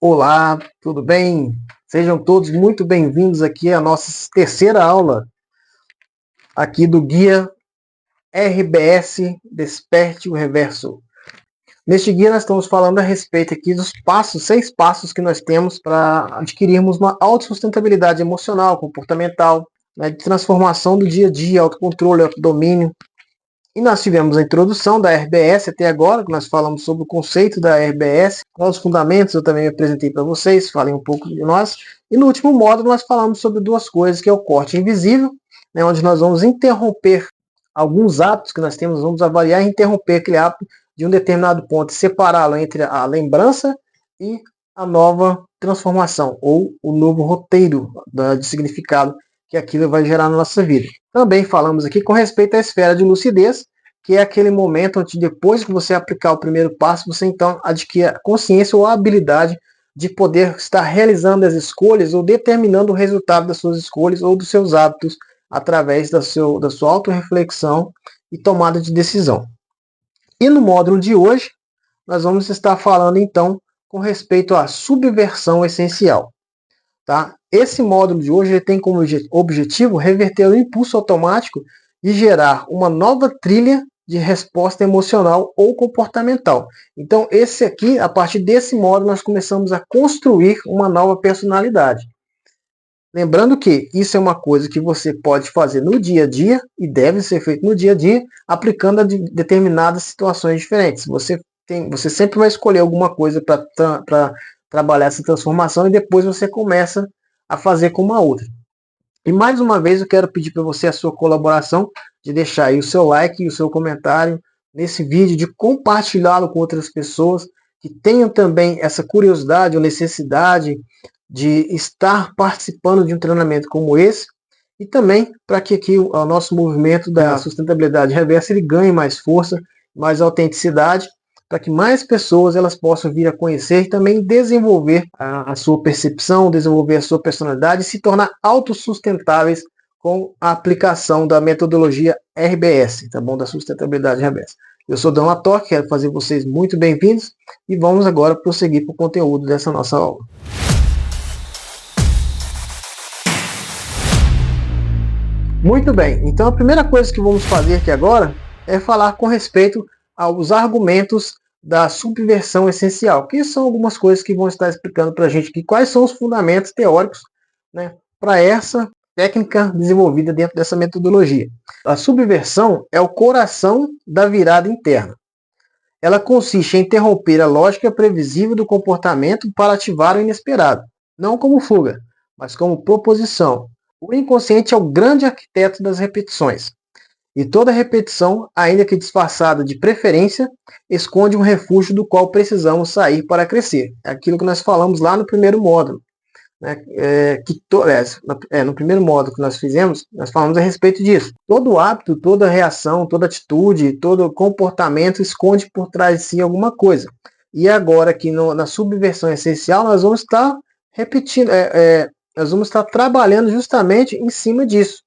Olá, tudo bem? Sejam todos muito bem-vindos aqui à nossa terceira aula aqui do guia RBS Desperte o Reverso. Neste guia nós estamos falando a respeito aqui dos passos, 6 passos que nós temos para adquirirmos uma autossustentabilidade emocional, comportamental, né, de transformação do dia a dia, autocontrole, autodomínio. E nós tivemos a introdução da RBS até agora, que nós falamos sobre o conceito da RBS, os fundamentos eu também apresentei para vocês, falei um pouco de nós. E no último módulo nós falamos sobre duas coisas, que é o corte invisível, né, onde nós vamos interromper alguns hábitos que nós temos, vamos avaliar e interromper aquele hábito de um determinado ponto, separá-lo entre a lembrança e a nova transformação, ou o novo roteiro de significado que aquilo vai gerar na nossa vida. Também falamos aqui com respeito à esfera de lucidez, que é aquele momento onde depois que você aplicar o primeiro passo, você então adquire a consciência ou a habilidade de poder estar realizando as escolhas ou determinando o resultado das suas escolhas ou dos seus hábitos através da sua autorreflexão e tomada de decisão. E no módulo de hoje, nós vamos estar falando então com respeito à subversão essencial. Tá? Esse módulo de hoje ele tem como objetivo reverter o impulso automático e gerar uma nova trilha de resposta emocional ou comportamental. Então, esse aqui, a partir desse módulo, nós começamos a construir uma nova personalidade. Lembrando que isso é uma coisa que você pode fazer no dia a dia e deve ser feito no dia a dia, aplicando a determinadas situações diferentes. Você sempre vai escolher alguma coisa para trabalhar essa transformação e depois você começa a fazer com uma outra. E mais uma vez eu quero pedir para você a sua colaboração, de deixar aí o seu like e o seu comentário nesse vídeo, de compartilhá-lo com outras pessoas que tenham também essa curiosidade ou necessidade de estar participando de um treinamento como esse, e também para que aqui o nosso movimento da sustentabilidade reversa ele ganhe mais força, mais autenticidade, para que mais pessoas elas possam vir a conhecer e também desenvolver a sua percepção, desenvolver a sua personalidade e se tornar autossustentáveis com a aplicação da metodologia RBS, tá bom? Da sustentabilidade reversa. Eu sou Dan Latorre, quero fazer vocês muito bem-vindos e vamos agora prosseguir para o conteúdo dessa nossa aula. Muito bem, então a primeira coisa que vamos fazer aqui agora é falar com respeito aos argumentos da subversão essencial, que são algumas coisas que vão estar explicando para a gente aqui quais são os fundamentos teóricos, né, para essa técnica desenvolvida dentro dessa metodologia. A subversão é o coração da virada interna. Ela consiste em interromper a lógica previsível do comportamento para ativar o inesperado, não como fuga, mas como proposição. O inconsciente é o grande arquiteto das repetições. E toda repetição, ainda que disfarçada de preferência, esconde um refúgio do qual precisamos sair para crescer. É aquilo que nós falamos lá no primeiro módulo. Né? No primeiro módulo que nós fizemos, nós falamos a respeito disso. Todo hábito, toda reação, toda atitude, todo comportamento esconde por trás de si alguma coisa. E agora, aqui na subversão essencial, nós vamos estar repetindo, nós vamos estar trabalhando justamente em cima disso.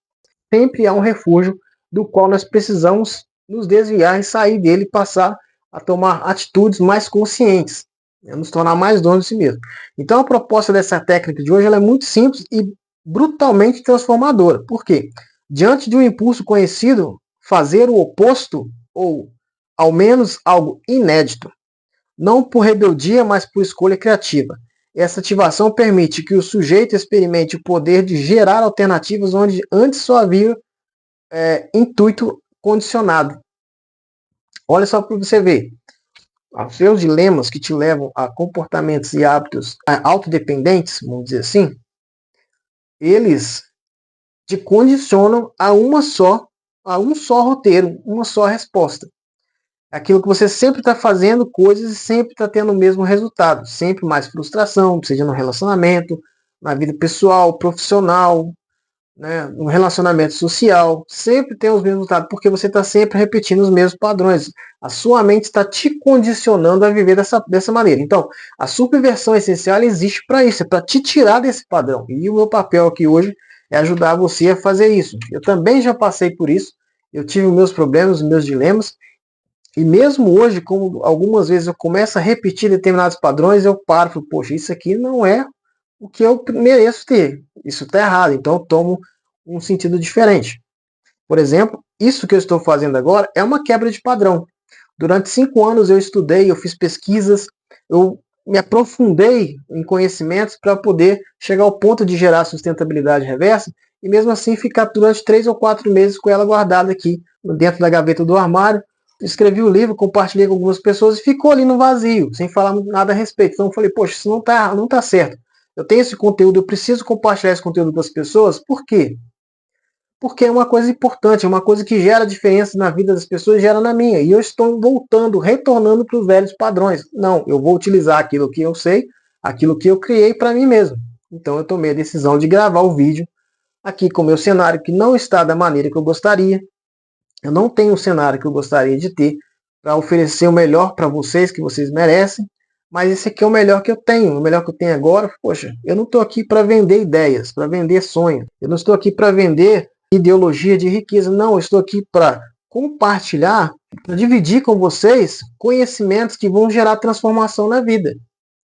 Sempre há um refúgio do qual nós precisamos nos desviar e sair dele e passar a tomar atitudes mais conscientes, nos tornar mais donos de si mesmo. Então a proposta dessa técnica de hoje ela é muito simples e brutalmente transformadora. Por quê? Diante de um impulso conhecido, fazer o oposto, ou ao menos algo inédito, não por rebeldia, mas por escolha criativa. Essa ativação permite que o sujeito experimente o poder de gerar alternativas onde antes só havia intuito condicionado. Olha só para você ver. Os seus dilemas que te levam a comportamentos e hábitos autodependentes, vamos dizer assim, eles te condicionam a um só roteiro, uma só resposta. Aquilo que você sempre está fazendo coisas e sempre está tendo o mesmo resultado. Sempre mais frustração, seja no relacionamento, na vida pessoal, profissional, né, no relacionamento social, sempre tem os mesmos resultados, porque você está sempre repetindo os mesmos padrões. A sua mente está te condicionando a viver dessa maneira. Então, a subversão essencial existe para isso, é para te tirar desse padrão. E o meu papel aqui hoje é ajudar você a fazer isso. Eu também já passei por isso, eu tive os meus problemas, os meus dilemas, E mesmo hoje, como algumas vezes eu começo a repetir determinados padrões, eu paro e falo, poxa, isso aqui não é o que eu mereço ter. Isso está errado, então eu tomo um sentido diferente. Por exemplo, isso que eu estou fazendo agora é uma quebra de padrão. Durante 5 anos eu estudei, eu fiz pesquisas, eu me aprofundei em conhecimentos para poder chegar ao ponto de gerar sustentabilidade reversa e mesmo assim ficar durante 3 ou 4 meses com ela guardada aqui dentro da gaveta do armário. Escrevi o livro, compartilhei com algumas pessoas e ficou ali no vazio, sem falar nada a respeito. Então eu falei, poxa, isso não tá certo. Eu tenho esse conteúdo, eu preciso compartilhar esse conteúdo com as pessoas. Por quê? Porque é uma coisa importante, é uma coisa que gera diferença na vida das pessoas, gera na minha. E eu estou voltando, retornando para os velhos padrões. Não, eu vou utilizar aquilo que eu sei, aquilo que eu criei para mim mesmo. Então eu tomei a decisão de gravar o vídeo aqui com o meu cenário que não está da maneira que eu gostaria. Eu não tenho o cenário que eu gostaria de ter para oferecer o melhor para vocês, que vocês merecem. Mas esse aqui é o melhor que eu tenho, o melhor que eu tenho agora. Poxa, eu não estou aqui para vender ideias, para vender sonhos. Eu não estou aqui para vender ideologia de riqueza. Não, eu estou aqui para compartilhar, para dividir com vocês conhecimentos que vão gerar transformação na vida.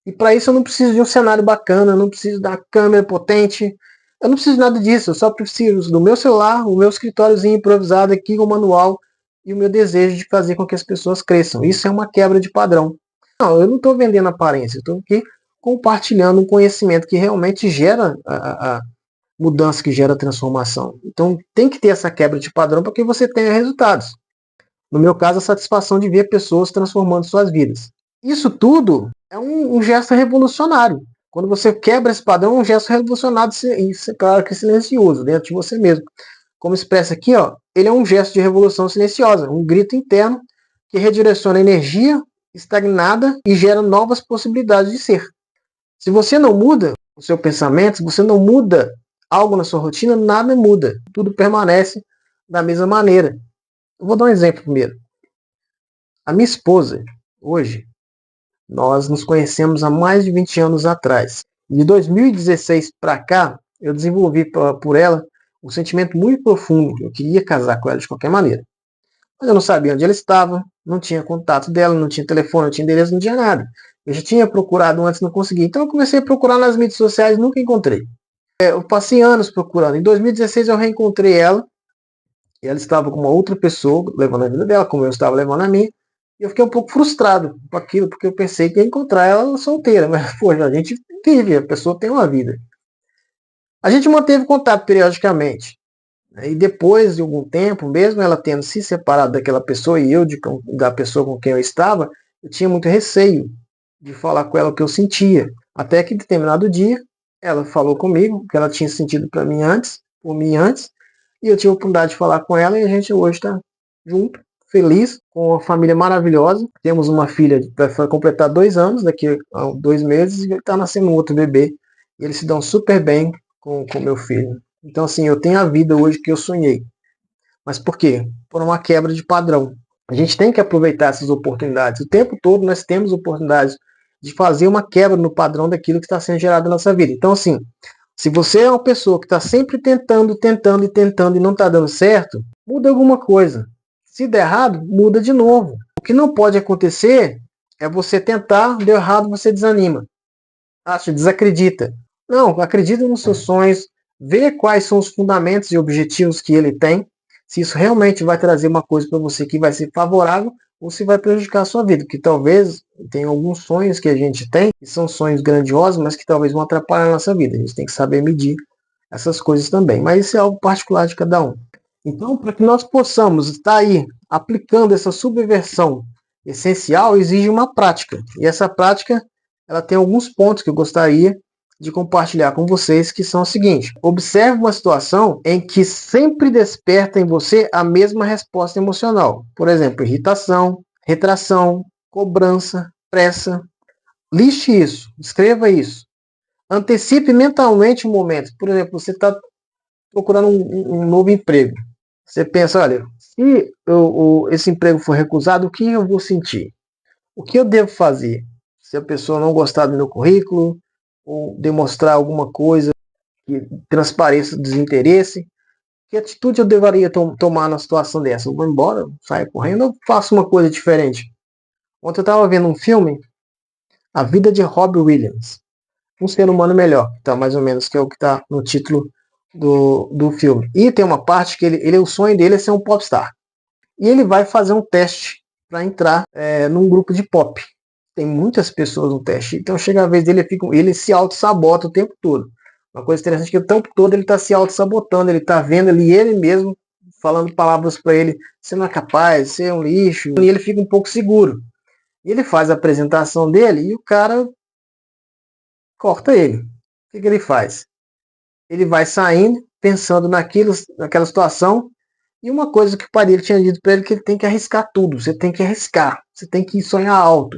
E para isso eu não preciso de um cenário bacana, eu não preciso da câmera potente, eu não preciso de nada disso, eu só preciso do meu celular, o meu escritóriozinho improvisado aqui, o manual e o meu desejo de fazer com que as pessoas cresçam. Isso é uma quebra de padrão. Não, eu não estou vendendo aparência, eu estou aqui compartilhando um conhecimento que realmente gera a mudança, que gera transformação. Então tem que ter essa quebra de padrão para que você tenha resultados. No meu caso, a satisfação de ver pessoas transformando suas vidas. Isso tudo é um gesto revolucionário. Quando você quebra esse padrão, é um gesto revolucionário, e claro que silencioso, dentro de você mesmo. Como expressa aqui, ó, ele é um gesto de revolução silenciosa, um grito interno que redireciona energia estagnada e gera novas possibilidades de ser. Se você não muda o seu pensamento, se você não muda algo na sua rotina, nada muda. Tudo permanece da mesma maneira. Eu vou dar um exemplo primeiro. A minha esposa, hoje, nós nos conhecemos há mais de 20 anos atrás. De 2016 para cá, eu desenvolvi por ela um sentimento muito profundo. Eu queria casar com ela de qualquer maneira. Mas eu não sabia onde ela estava, não tinha contato dela, não tinha telefone, não tinha endereço, não tinha nada. Eu já tinha procurado antes, não consegui. Então eu comecei a procurar nas mídias sociais, nunca encontrei. Eu passei anos procurando. Em 2016 eu reencontrei ela. E ela estava com uma outra pessoa, levando a vida dela, como eu estava levando a minha. E eu fiquei um pouco frustrado com aquilo, porque eu pensei que ia encontrar ela solteira. Mas, poxa, a gente vive, a pessoa tem uma vida. A gente manteve contato periodicamente. E depois de algum tempo, mesmo ela tendo se separado daquela pessoa e eu da pessoa com quem eu estava, eu tinha muito receio de falar com ela o que eu sentia. Até que em determinado dia, ela falou comigo que ela tinha sentido por mim antes, e eu tive a oportunidade de falar com ela e a gente hoje está junto, feliz, com uma família maravilhosa. Temos uma filha que vai completar 2 anos, daqui a 2 meses, e está nascendo um outro bebê. E eles se dão super bem com meu filho. Então, assim, eu tenho a vida hoje que eu sonhei. Mas por quê? Por uma quebra de padrão. A gente tem que aproveitar essas oportunidades. O tempo todo nós temos oportunidades de fazer uma quebra no padrão daquilo que está sendo gerado na nossa vida. Então, assim, se você é uma pessoa que está sempre tentando e não está dando certo, muda alguma coisa. Se der errado, muda de novo. O que não pode acontecer é você tentar, deu errado, você desanima. Acha, desacredita. Não, acredita nos seus sonhos, vê quais são os fundamentos e objetivos que ele tem, se isso realmente vai trazer uma coisa para você que vai ser favorável ou se vai prejudicar a sua vida, porque talvez tem alguns sonhos que a gente tem, que são sonhos grandiosos, mas que talvez vão atrapalhar a nossa vida. A gente tem que saber medir essas coisas também, mas isso é algo particular de cada um. Então, para que nós possamos estar aí aplicando essa subversão essencial, exige uma prática. E essa prática, ela tem alguns pontos que eu gostaria de compartilhar com vocês, que são o seguinte: observe uma situação em que sempre desperta em você a mesma resposta emocional. Por exemplo, irritação, retração, cobrança, pressa. Liste isso, escreva isso. Antecipe mentalmente o momento. Por exemplo, você está procurando um novo emprego. Você pensa, olha, se esse emprego for recusado, o que eu vou sentir? O que eu devo fazer? Se a pessoa não gostar do meu currículo, ou demonstrar alguma coisa que transpareça desinteresse, Que atitude eu deveria tomar na situação dessa? Eu vou embora, saio correndo ou faço uma coisa diferente? Ontem eu estava vendo um filme, A Vida de Robbie Williams. Um ser humano melhor, tá? Mais ou menos, que é o que está no título do filme. E tem uma parte que o sonho dele é ser um popstar. E ele vai fazer um teste para entrar num grupo de pop. Tem muitas pessoas no teste. Então chega a vez dele, ele se auto-sabota o tempo todo. Uma coisa interessante é que o tempo todo ele está se auto-sabotando, ele está vendo ali ele mesmo falando palavras para ele, você não é capaz, você é um lixo, e ele fica um pouco seguro. E ele faz a apresentação dele e o cara corta ele. O que ele faz? Ele vai saindo, pensando naquela situação, e uma coisa que o pai dele tinha dito para ele, que ele tem que arriscar tudo, você tem que arriscar, você tem que sonhar alto.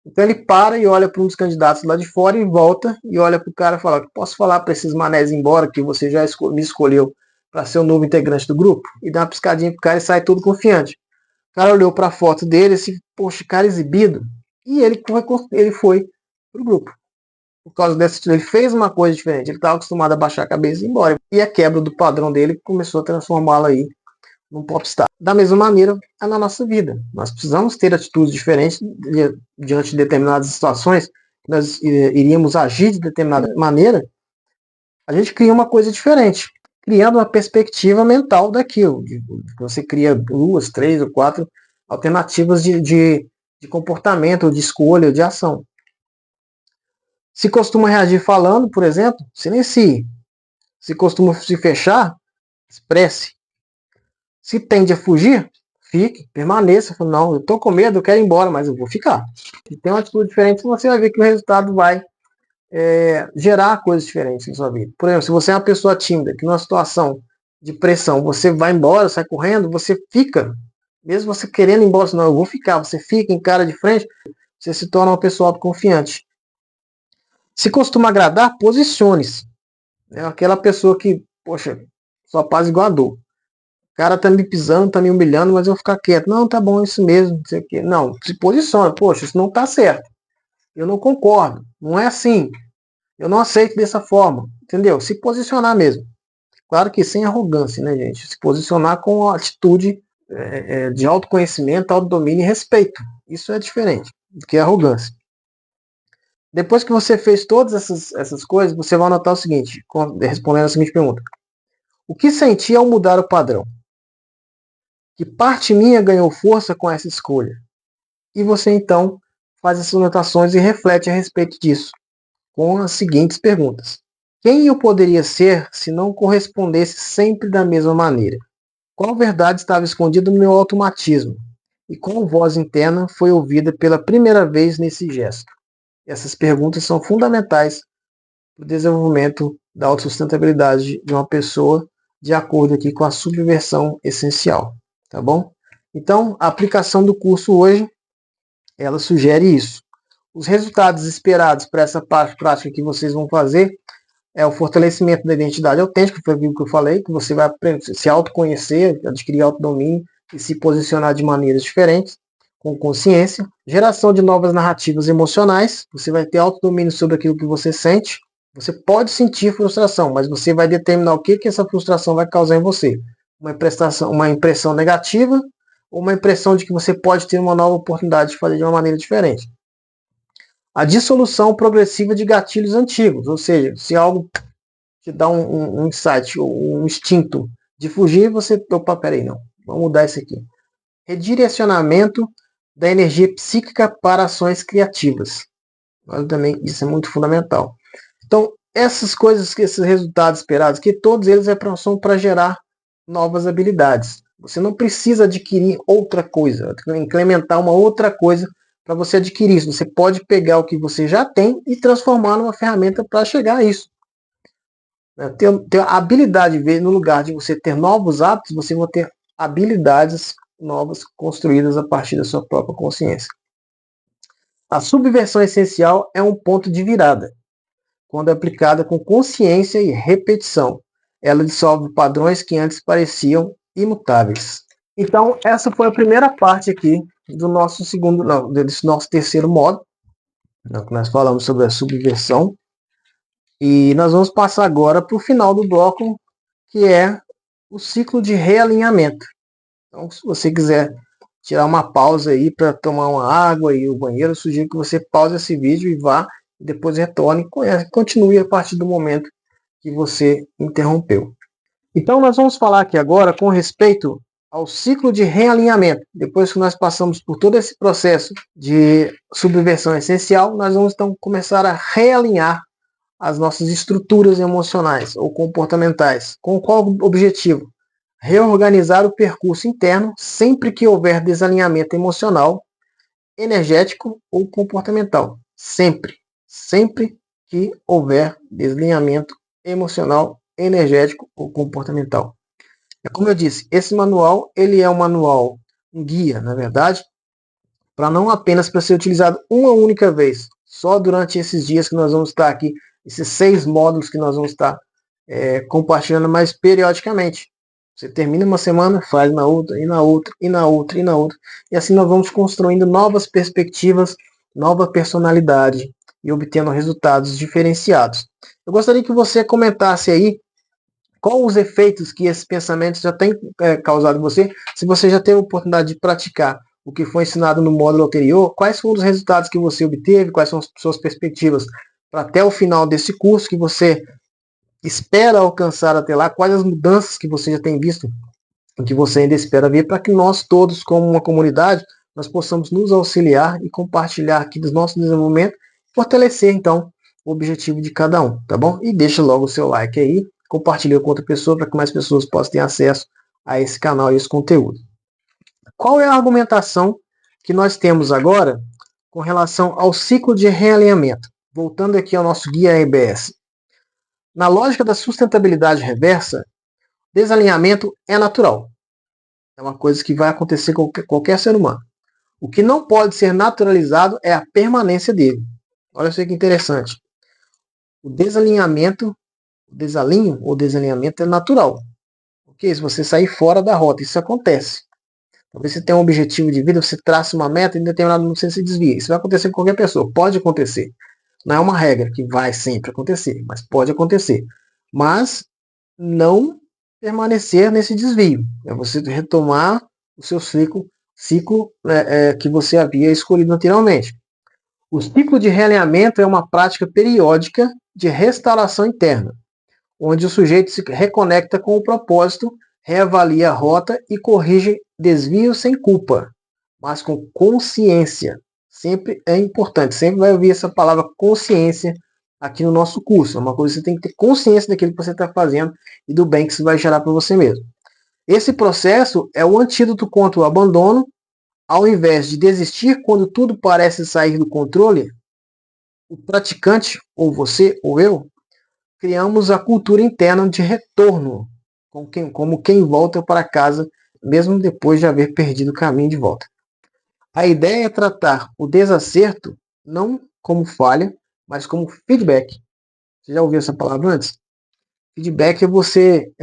Então ele para e olha para um dos candidatos lá de fora e volta e olha para o cara e fala: posso falar para esses manés ir embora que você já me escolheu para ser o novo integrante do grupo? E dá uma piscadinha pro cara e sai todo confiante. O cara olhou para a foto dele e disse: poxa, cara exibido. E ele foi pro grupo. Por causa dessa, ele fez uma coisa diferente. Ele estava acostumado a baixar a cabeça e ir embora. E a quebra do padrão dele começou a transformá-lo aí num popstar. Da mesma maneira, é na nossa vida. Nós precisamos ter atitudes diferentes diante de determinadas situações. Nós iríamos agir de determinada maneira. A gente cria uma coisa diferente, criando uma perspectiva mental daquilo. Você cria 2, 3 ou 4 alternativas de comportamento, de escolha, de ação. Se costuma reagir falando, por exemplo, silencie. Se costuma se fechar, expresse. Se tende a fugir, fique, permaneça. Não, eu estou com medo, eu quero ir embora, mas eu vou ficar. Se tem uma atitude diferente, você vai ver que o resultado vai gerar coisas diferentes na sua vida. Por exemplo, se você é uma pessoa tímida, que numa situação de pressão, você vai embora, sai correndo, você fica. Mesmo você querendo ir embora, não, eu vou ficar. Você fica, encara de frente, você se torna uma pessoa autoconfiante. Se costuma agradar, posicione-se. É aquela pessoa que, poxa, só apaziguador. O cara tá me pisando, tá me humilhando, mas eu vou ficar quieto. Não, tá bom, isso mesmo. Não, sei o quê. Não, se posiciona. Poxa, isso não tá certo. Eu não concordo. Não é assim. Eu não aceito dessa forma. Entendeu? Se posicionar mesmo. Claro que sem arrogância, né, gente? Se posicionar com atitude de autoconhecimento, autodomínio e respeito. Isso é diferente do que arrogância. Depois que você fez todas essas coisas, você vai anotar o seguinte, respondendo a seguinte pergunta. O que senti ao mudar o padrão? Que parte minha ganhou força com essa escolha? E você então faz essas anotações e reflete a respeito disso, com as seguintes perguntas. Quem eu poderia ser se não correspondesse sempre da mesma maneira? Qual verdade estava escondida no meu automatismo? E qual voz interna foi ouvida pela primeira vez nesse gesto? Essas perguntas são fundamentais para o desenvolvimento da autossustentabilidade de uma pessoa, de acordo aqui com a subversão essencial, tá bom? Então, a aplicação do curso hoje, ela sugere isso. Os resultados esperados para essa parte prática que vocês vão fazer é o fortalecimento da identidade autêntica, que foi aquilo que eu falei, que você vai se autoconhecer, adquirir autodomínio e se posicionar de maneiras diferentes, com consciência. Geração de novas narrativas emocionais, você vai ter autodomínio sobre aquilo que você sente. Você pode sentir frustração, mas você vai determinar o que essa frustração vai causar em você. Uma impressão negativa ou uma impressão de que você pode ter uma nova oportunidade de fazer de uma maneira diferente. A dissolução progressiva de gatilhos antigos, ou seja, se algo te dá um insight, um instinto de fugir, você, opa, peraí, não, vamos mudar isso aqui. Redirecionamento da energia psíquica para ações criativas. Olha, também isso é muito fundamental. Então, essas coisas, esses resultados esperados, que todos eles são para gerar novas habilidades. Você não precisa adquirir outra coisa, implementar uma outra coisa para você adquirir isso. Você pode pegar o que você já tem e transformar numa ferramenta para chegar a isso. Ter a habilidade, no lugar de você ter novos hábitos, você vai ter habilidades novas construídas a partir da sua própria consciência. A subversão essencial é um ponto de virada, quando aplicada com consciência e repetição. Ela dissolve padrões que antes pareciam imutáveis. Então, essa foi a primeira parte aqui do nosso desse nosso terceiro módulo, que nós falamos sobre a subversão. E nós vamos passar agora para o final do bloco, que é o ciclo de realinhamento. Então, se você quiser tirar uma pausa aí para tomar uma água e o banheiro, eu sugiro que você pause esse vídeo e vá, e depois retorne e continue a partir do momento que você interrompeu. Então, nós vamos falar aqui agora com respeito ao ciclo de realinhamento. Depois que nós passamos por todo esse processo de subversão essencial, nós vamos então começar a realinhar as nossas estruturas emocionais ou comportamentais. Com qual objetivo? Reorganizar o percurso interno sempre que houver desalinhamento emocional, energético ou comportamental. Sempre. Sempre que houver desalinhamento emocional, energético ou comportamental. É como eu disse, esse manual ele é um manual, um guia, na verdade, para não apenas para ser utilizado uma única vez, só durante esses dias que nós vamos estar aqui, esses 6 módulos que nós vamos estar compartilhando mais periodicamente. Você termina uma semana, faz na outra, e na outra, e na outra, e na outra. E assim nós vamos construindo novas perspectivas, nova personalidade e obtendo resultados diferenciados. Eu gostaria que você comentasse aí qual os efeitos que esses pensamentos já têm causado em você, se você já teve a oportunidade de praticar o que foi ensinado no módulo anterior, quais foram os resultados que você obteve, quais são as suas perspectivas para até o final desse curso que você espera alcançar até lá, quais as mudanças que você já tem visto e que você ainda espera ver, para que nós todos, como uma comunidade, nós possamos nos auxiliar e compartilhar aqui dos nossos desenvolvimentos, fortalecer então o objetivo de cada um, tá bom? E deixa logo o seu like aí, compartilhe com outra pessoa para que mais pessoas possam ter acesso a esse canal e esse conteúdo. Qual é a argumentação que nós temos agora com relação ao ciclo de realinhamento? Voltando aqui ao nosso guia RBS. Na lógica da sustentabilidade reversa, desalinhamento é natural. É uma coisa que vai acontecer com qualquer ser humano. O que não pode ser naturalizado é a permanência dele. Olha só que interessante. O desalinhamento, o desalinho ou desalinhamento é natural. Ok? Se você sair fora da rota, isso acontece. Talvez você tenha um objetivo de vida, você traça uma meta e em determinado momento você se desvia. Isso vai acontecer com qualquer pessoa. Pode acontecer. Não é uma regra que vai sempre acontecer, mas pode acontecer. Mas não permanecer nesse desvio. É você retomar o seu ciclo que você havia escolhido anteriormente. O ciclo de realinhamento é uma prática periódica de restauração interna, onde o sujeito se reconecta com o propósito, reavalia a rota e corrige desvios sem culpa, mas com consciência. Sempre é importante, sempre vai ouvir essa palavra consciência aqui no nosso curso. É uma coisa que você tem que ter consciência daquilo que você está fazendo e do bem que isso vai gerar para você mesmo. Esse processo é o antídoto contra o abandono. Ao invés de desistir quando tudo parece sair do controle, o praticante, ou você ou eu, criamos a cultura interna de retorno, como quem volta para casa, mesmo depois de haver perdido o caminho de volta. A ideia é tratar o desacerto não como falha, mas como feedback. Você já ouviu essa palavra antes? Feedback é você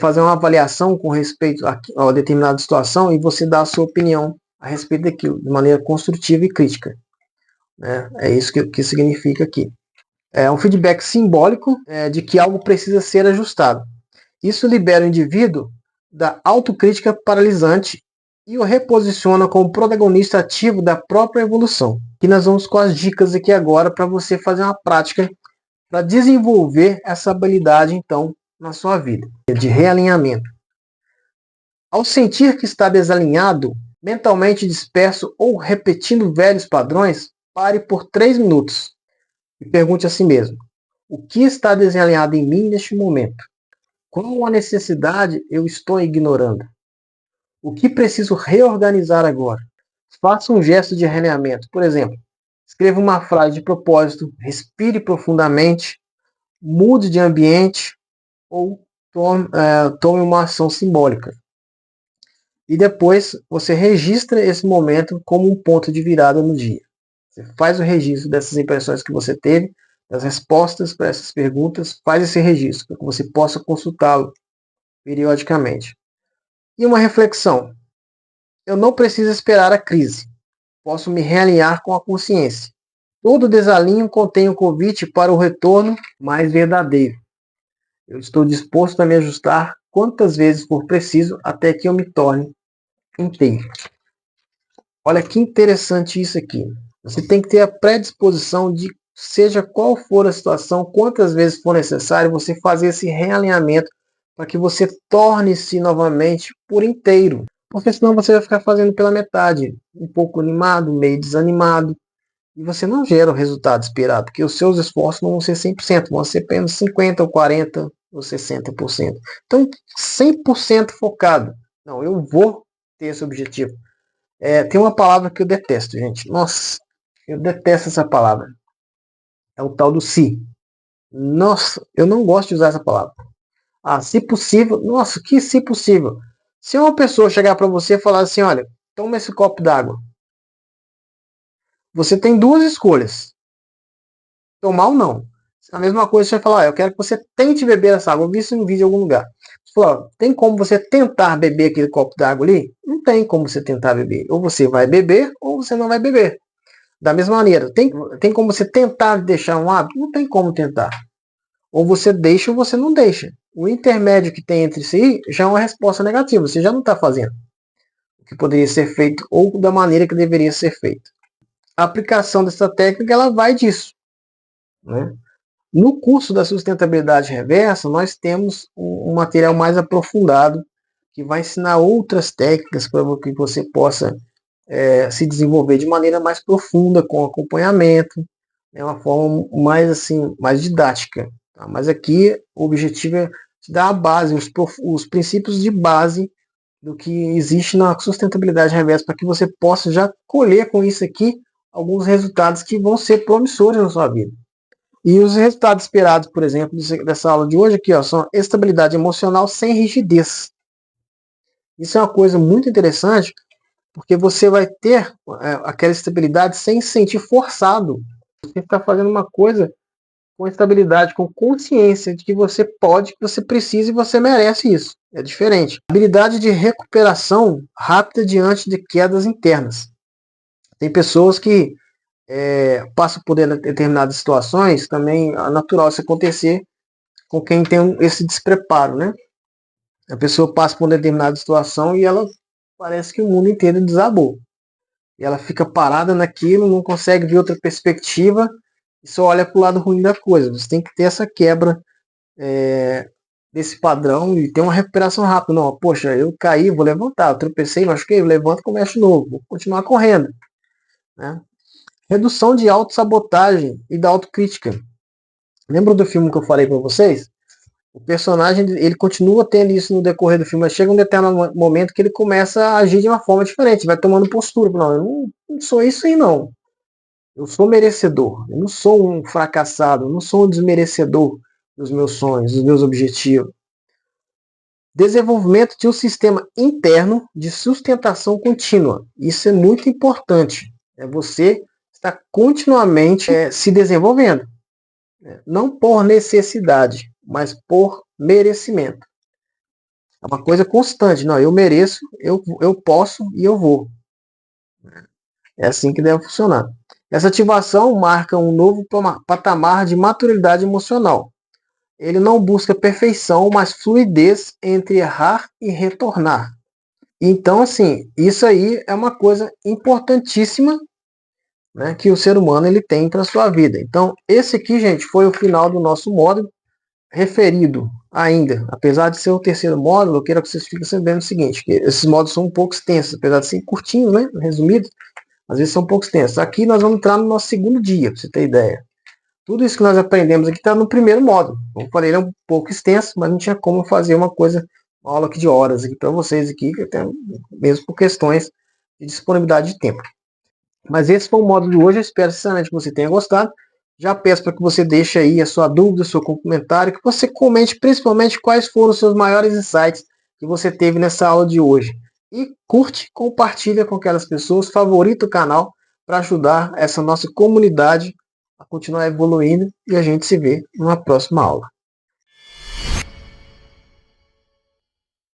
fazer uma avaliação com respeito a determinada situação e você dar a sua opinião a respeito daquilo, de maneira construtiva e crítica. Né? É isso que significa aqui. É um feedback simbólico de que algo precisa ser ajustado. Isso libera o indivíduo da autocrítica paralisante e o reposiciona como protagonista ativo da própria evolução. E nós vamos com as dicas aqui agora para você fazer uma prática para desenvolver essa habilidade, então, na sua vida, de realinhamento. Ao sentir que está desalinhado, mentalmente disperso ou repetindo velhos padrões, pare por 3 minutos e pergunte a si mesmo: o que está desalinhado em mim neste momento? Qual a necessidade eu estou ignorando? O que preciso reorganizar agora? Faça um gesto de realinhamento. Por exemplo, escreva uma frase de propósito, respire profundamente, mude de ambiente ou tome uma ação simbólica. E depois você registra esse momento como um ponto de virada no dia. Você faz o registro dessas impressões que você teve, das respostas para essas perguntas, faz esse registro para que você possa consultá-lo periodicamente. E uma reflexão. Eu não preciso esperar a crise. Posso me realinhar com a consciência. Todo desalinho contém um convite para o retorno mais verdadeiro. Eu estou disposto a me ajustar quantas vezes for preciso até que eu me torne inteiro. Olha que interessante isso aqui. Você tem que ter a predisposição de, seja qual for a situação, quantas vezes for necessário, você fazer esse realinhamento para que você torne-se novamente por inteiro. Porque senão você vai ficar fazendo pela metade, um pouco animado, meio desanimado, e você não gera o resultado esperado, porque os seus esforços não vão ser 100%, vão ser apenas 50% ou 40% ou 60%. Então, 100% focado. Não, eu vou ter esse objetivo. Tem uma palavra que eu detesto, gente. Nossa, eu detesto essa palavra. É o tal do se. Nossa, eu não gosto de usar essa palavra. Ah, se possível. Nossa, que se possível. Se uma pessoa chegar para você e falar assim, olha, toma esse copo d'água. Você tem duas escolhas. Tomar ou não. A mesma coisa, você vai falar, eu quero que você tente beber essa água. Eu vi isso em um vídeo em algum lugar. Você falou, tem como você tentar beber aquele copo d'água ali? Não tem como você tentar beber. Ou você vai beber, ou você não vai beber. Da mesma maneira, tem como você tentar deixar um hábito? Não tem como tentar. Ou você deixa ou você não deixa. O intermédio que tem entre si já é uma resposta negativa. Você já não está fazendo o que poderia ser feito ou da maneira que deveria ser feito. A aplicação dessa técnica ela vai disso, né? No curso da sustentabilidade reversa, nós temos um material mais aprofundado que vai ensinar outras técnicas para que você possa se desenvolver de maneira mais profunda, com acompanhamento, é uma forma mais assim, mais didática. Tá? Mas aqui o objetivo é te dar a base, os princípios de base do que existe na sustentabilidade reversa, para que você possa já colher com isso aqui alguns resultados que vão ser promissores na sua vida. E os resultados esperados, por exemplo, dessa aula de hoje aqui, ó, são estabilidade emocional sem rigidez. Isso é uma coisa muito interessante, porque você vai ter aquela estabilidade sem se sentir forçado. Você está fazendo uma coisa com estabilidade, com consciência de que você pode, que você precisa e você merece isso. É diferente. Habilidade de recuperação rápida diante de quedas internas. Tem pessoas que passam por determinadas situações, também é natural isso acontecer com quem tem esse despreparo, né? A pessoa passa por uma determinada situação e ela parece que o mundo inteiro desabou. E ela fica parada naquilo, não consegue ver outra perspectiva e só olha para o lado ruim da coisa. Você tem que ter essa quebra desse padrão e ter uma recuperação rápida. Não, poxa, eu caí, vou levantar, eu tropecei, machuquei, eu levanto e começo de novo, vou continuar correndo. Né? Redução de autossabotagem e da autocrítica. Lembra do filme que eu falei para vocês? O personagem, ele continua tendo isso no decorrer do filme, mas chega um determinado momento que ele começa a agir de uma forma diferente, vai tomando postura. Não, eu não sou isso aí não. Eu sou merecedor, eu não sou um fracassado, eu não sou um desmerecedor dos meus sonhos, dos meus objetivos. Desenvolvimento de um sistema interno de sustentação contínua. Isso é muito importante. É você estar continuamente se desenvolvendo. Não por necessidade, mas por merecimento. É uma coisa constante. Não, eu mereço, eu posso e eu vou. É assim que deve funcionar. Essa ativação marca um novo patamar de maturidade emocional. Ele não busca perfeição, mas fluidez entre errar e retornar. Então, assim, isso aí é uma coisa importantíssima, né, que o ser humano ele tem para a sua vida. Então, esse aqui, gente, foi o final do nosso módulo referido ainda. Apesar de ser o terceiro módulo, eu quero que vocês fiquem sabendo o seguinte, que esses módulos são um pouco extensos, apesar de serem curtinhos, né, resumidos, às vezes são um pouco extensos. Aqui nós vamos entrar no nosso segundo dia, para você ter ideia. Tudo isso que nós aprendemos aqui está no primeiro módulo. Como eu falei, ele é um pouco extenso, mas não tinha como fazer uma aula aqui de horas aqui para vocês aqui, mesmo por questões de disponibilidade de tempo. Mas esse foi o módulo de hoje, eu espero sinceramente que você tenha gostado. Já peço para que você deixe aí a sua dúvida, o seu comentário, que você comente principalmente quais foram os seus maiores insights que você teve nessa aula de hoje. E curte, compartilha com aquelas pessoas, favorita o canal para ajudar essa nossa comunidade a continuar evoluindo e a gente se vê numa próxima aula.